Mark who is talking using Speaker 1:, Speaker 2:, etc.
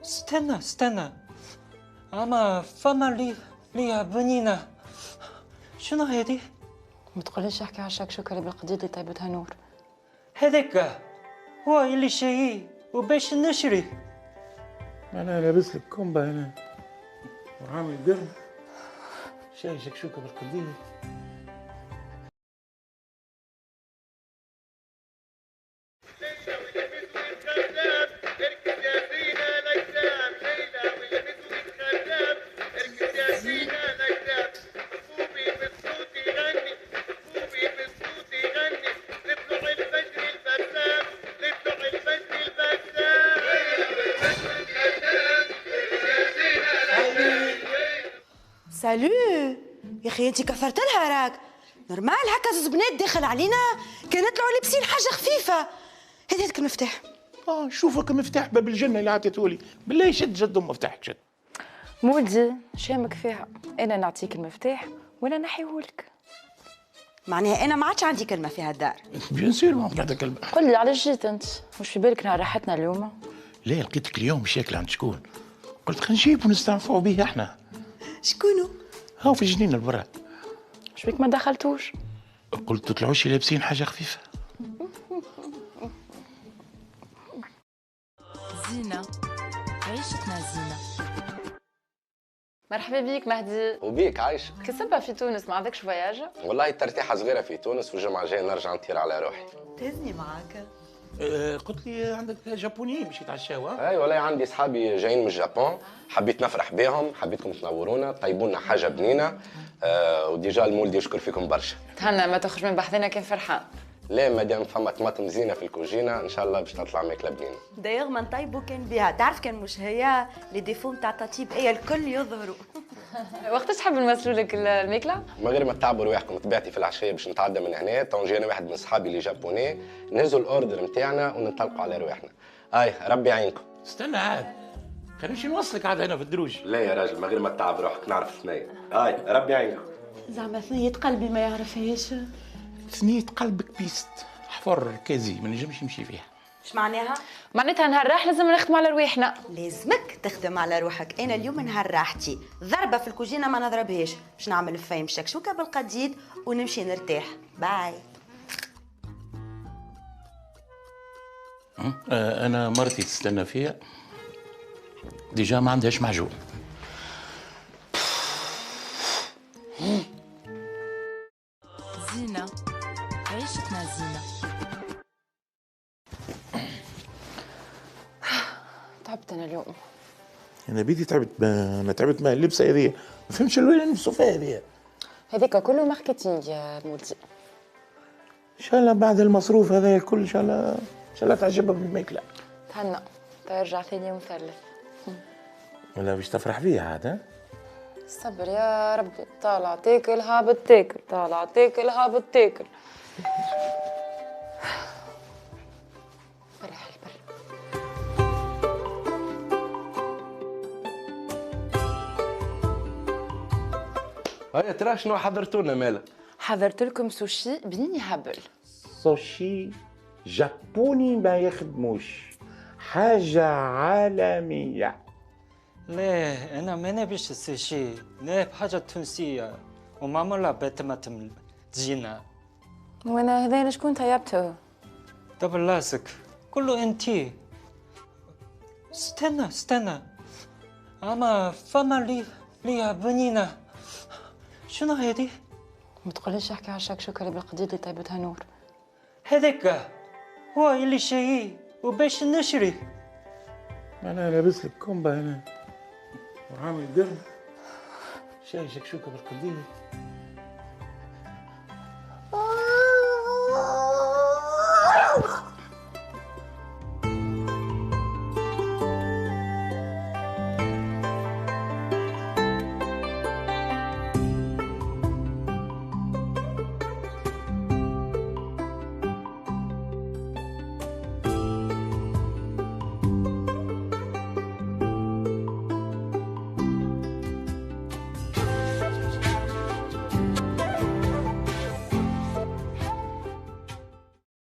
Speaker 1: استنى. أما فما ليها بنينة. شنو هذه؟
Speaker 2: ما تقوليش احكي على الشكشوكه اللي بالقديد اللي طيبتها نور.
Speaker 1: هذاك هو اللي شيء وباش نشري.
Speaker 3: أنا لابس لك كومبا هنا وعامل قرن شاي شكشوكة بالقديم.
Speaker 4: سالو يا اخي انت كثرت لها راك نورمال هكا زوز بنات داخل علينا كانت طلعوا لابسين حاجه خفيفه. هذاك المفتاح.
Speaker 3: شوفك مفتاح باب الجنة اللي عطيتهولي بالله شد جد مفتاحك شد.
Speaker 2: مودي شامك فيها، انا نعطيك المفتاح ولا نحيهولك.
Speaker 4: معناها انا ما عادش عندي كلمه في هالدار.
Speaker 3: بيان سير ما عندك كلمة.
Speaker 2: قل لي علاش جيت انت؟ مش في بالك نهار راحتنا اليوم؟
Speaker 3: لا لقيتك اليوم بشكل عند شكون؟ قلت خلينا نجيب ونستنفعوا به احنا.
Speaker 4: شكونو؟
Speaker 3: هاو في الجنينة البرا.
Speaker 2: مش بيك ما دخلتوش؟
Speaker 3: قلت تطلعوش لابسين حاجة خفيفة.
Speaker 2: زينة عيشتنا زينة. مرحبا بيك مهدي.
Speaker 5: وبيك عايشة.
Speaker 2: كسبها في تونس ما عندكش فواياج؟
Speaker 5: والله ترتيحة صغيرة في تونس والجمعة الجاية نرجع نطير على روحي.
Speaker 4: تهزني معاك.
Speaker 3: قلت لي عندك جابونيين باش يتعشاو.
Speaker 5: اي والله عندي صحابي جايين من اليابان، حبيت نفرح بهم، حبيتكم تنورونا، طيبوا لنا حاجة بنينة. وديجا المولد يشكر فيكم برشا.
Speaker 2: تهنى ما تخرج من بحثنا كان فرحان.
Speaker 5: لا مادام فما طماطم زينة في الكوجينة ان شاء الله باش تطلع ماكلة بنينة.
Speaker 4: دايوغ ما نطيبو كان بها، تعرف كان مش هي لي ديفو نتاع التطيب ايه الكل يظهروا.
Speaker 2: وقتاش تحب نمثلوا لك الماكله؟
Speaker 5: من غير ما تعبوا رواحكم طبيعتي في العشية باش نتعدى من هنا، تو جانا واحد من صحابي اللي جابوني، نهزوا الاوردر نتاعنا وننطلقوا على رواحنا. ربي يعينكم.
Speaker 3: استنى عاد خلينا نمشي نوصلك عاد هنا في الدروج.
Speaker 5: لا يا راجل من غير ما تعب روحك نعرف ثنية. ربي يعينكم.
Speaker 4: زعما ثنية قلبي ما يعرفهاش.
Speaker 3: ثنية قلبك بيست حفر كازي ما نجمش يمشي فيها.
Speaker 4: اش معناها؟
Speaker 2: معناتها نهار راح لازم نخدموا على رواحنا.
Speaker 4: لازمك تخدم على روحك. انا اليوم نهار راحتي، ضربه في الكوجينه ما نضربهاش، باش نعمل فايم شكشوكه بالقديد ونمشي نرتاح. باي.
Speaker 3: انا مرتي تستنى فيها ديجا ما عندهاش معجون.
Speaker 2: زينة عيشتنا زينة. تعبت انا اليوم.
Speaker 3: انا بيدي تعبت انا تعبت مع اللبسه هذه ما فهمتش الوين نفسه فيها هذه.
Speaker 2: هذاك كله ماركتينغ يا مولدي.
Speaker 3: ان شاء الله بعد المصروف هذا الكل ان شاء الله تعجبها بالماكله.
Speaker 2: تهنى ترجع ثاني يوم ثالث.
Speaker 3: ولا باش تفرح فيها عاد. ها
Speaker 2: صبر يا ربي، طالع تاكل هابط تاكل، طالع تاكل هابط تاكل. فرح البر.
Speaker 5: هيا ترى شنو حضرتوا لنا مالا؟
Speaker 2: حضرت لكم سوشي بنيني هبل.
Speaker 3: سوشي جابوني ما يخدموش حاجه عالميه.
Speaker 1: لا أنا ما نبيش السوشي، نبي حاجة تونسية ومعمولة بطماطم زينة.
Speaker 2: وانا هذا شكون طيبته؟
Speaker 1: دبل لاسك كله انتي. استنى أما فما ليها بنينة. شنو هذه؟
Speaker 2: ما تقوليش احكي على الشكشوكه اللي بالقديد اللي طيبتها نور.
Speaker 1: هذاك هو اللي شيء وباش نشري.
Speaker 3: انا لابس لك كومبا هنا وعامل قرن شاي شكشوكه بالقديم.